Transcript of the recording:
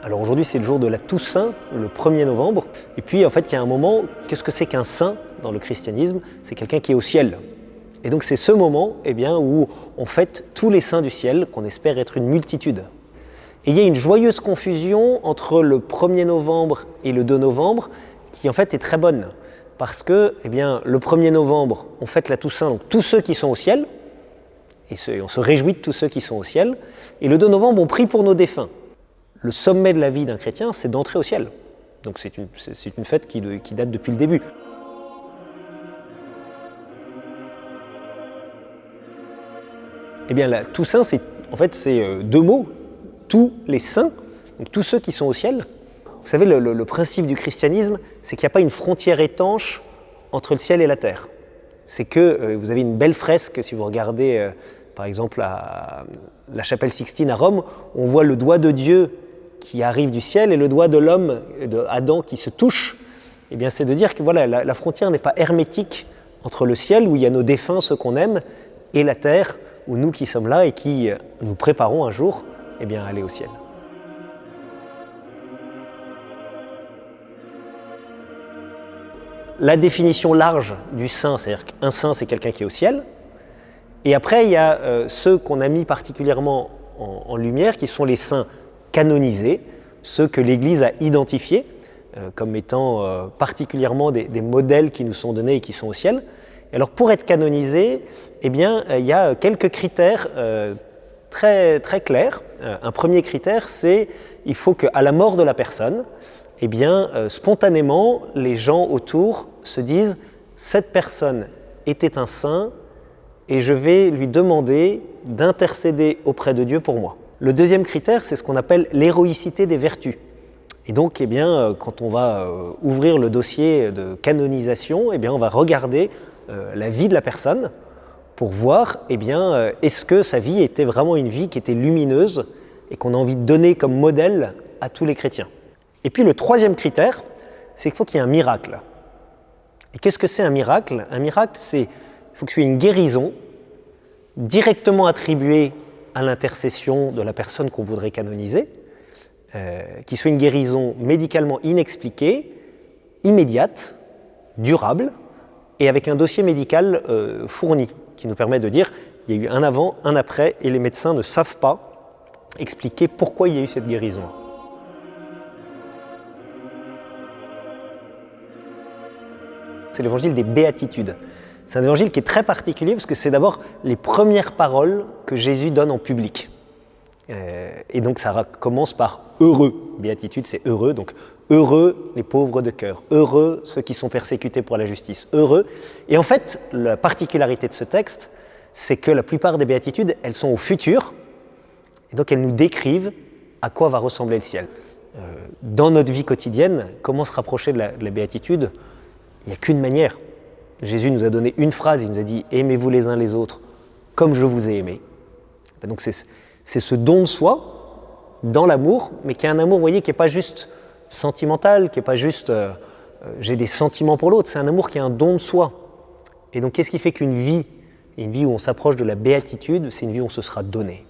Alors aujourd'hui, c'est le jour de la Toussaint, le 1er novembre. Et puis en fait, il y a un moment, qu'est-ce que c'est qu'un saint dans le christianisme? C'est quelqu'un qui est au ciel. Et donc c'est ce moment où on fête tous les saints du ciel, qu'on espère être une multitude. Et il y a une joyeuse confusion entre le 1er novembre et le 2 novembre, qui en fait est très bonne. Parce que le 1er novembre, on fête la Toussaint, donc tous ceux qui sont au ciel, et on se réjouit de tous ceux qui sont au ciel. Et le 2 novembre, on prie pour nos défunts. Le sommet de la vie d'un chrétien, c'est d'entrer au ciel. Donc c'est une fête qui date depuis le début. La Toussaint, c'est deux mots, tous les saints, donc tous ceux qui sont au ciel. Vous savez, le principe du christianisme, c'est qu'il n'y a pas une frontière étanche entre le ciel et la terre. C'est que vous avez une belle fresque, si vous regardez par exemple la chapelle Sixtine à Rome, on voit le doigt de Dieu qui arrive du ciel et le doigt de l'homme, de Adam, qui se touche. C'est de dire que la frontière n'est pas hermétique entre le ciel, où il y a nos défunts, ceux qu'on aime, et la terre, où nous qui sommes là et qui nous préparons un jour à aller au ciel. La définition large du saint, c'est-à-dire qu'un saint, c'est quelqu'un qui est au ciel. Et après, il y a ceux qu'on a mis particulièrement en lumière, qui sont les saints canonisés, ceux que l'Église a identifiés comme étant particulièrement des modèles qui nous sont donnés et qui sont au ciel. Et alors, pour être canonisé, il y a quelques critères très, très clairs. Un premier critère, c'est il faut qu'à la mort de la personne, spontanément, les gens autour se disent « cette personne était un saint et je vais lui demander d'intercéder auprès de Dieu pour moi ». Le deuxième critère, c'est ce qu'on appelle l'héroïcité des vertus. Et donc, quand on va ouvrir le dossier de canonisation, on va regarder la vie de la personne pour voir est-ce que sa vie était vraiment une vie qui était lumineuse et qu'on a envie de donner comme modèle à tous les chrétiens. Et puis le troisième critère, c'est qu'il faut qu'il y ait un miracle. Et qu'est-ce que c'est un miracle? Un miracle, c'est il faut qu'il y ait une guérison directement attribuée à l'intercession de la personne qu'on voudrait canoniser, qui soit une guérison médicalement inexpliquée, immédiate, durable, et avec un dossier médical fourni, qui nous permet de dire il y a eu un avant, un après, et les médecins ne savent pas expliquer pourquoi il y a eu cette guérison. C'est l'évangile des béatitudes. C'est un évangile qui est très particulier parce que c'est d'abord les premières paroles que Jésus donne en public. Et donc ça commence par « heureux ». Béatitude, c'est « heureux ». Donc « heureux les pauvres de cœur »,« heureux ceux qui sont persécutés pour la justice »,« heureux ». Et en fait, la particularité de ce texte, c'est que la plupart des béatitudes, elles sont au futur. Et donc elles nous décrivent à quoi va ressembler le ciel. Dans notre vie quotidienne, comment se rapprocher de la béatitude? Il n'y a qu'une manière. Jésus nous a donné une phrase, il nous a dit « aimez-vous les uns les autres comme je vous ai aimé ». Donc c'est ce don de soi dans l'amour, mais qui est un amour, vous voyez, qui n'est pas juste sentimental, qui n'est pas juste j'ai des sentiments pour l'autre, c'est un amour qui est un don de soi. Et donc qu'est-ce qui fait qu'une vie où on s'approche de la béatitude, c'est une vie où on se sera donné.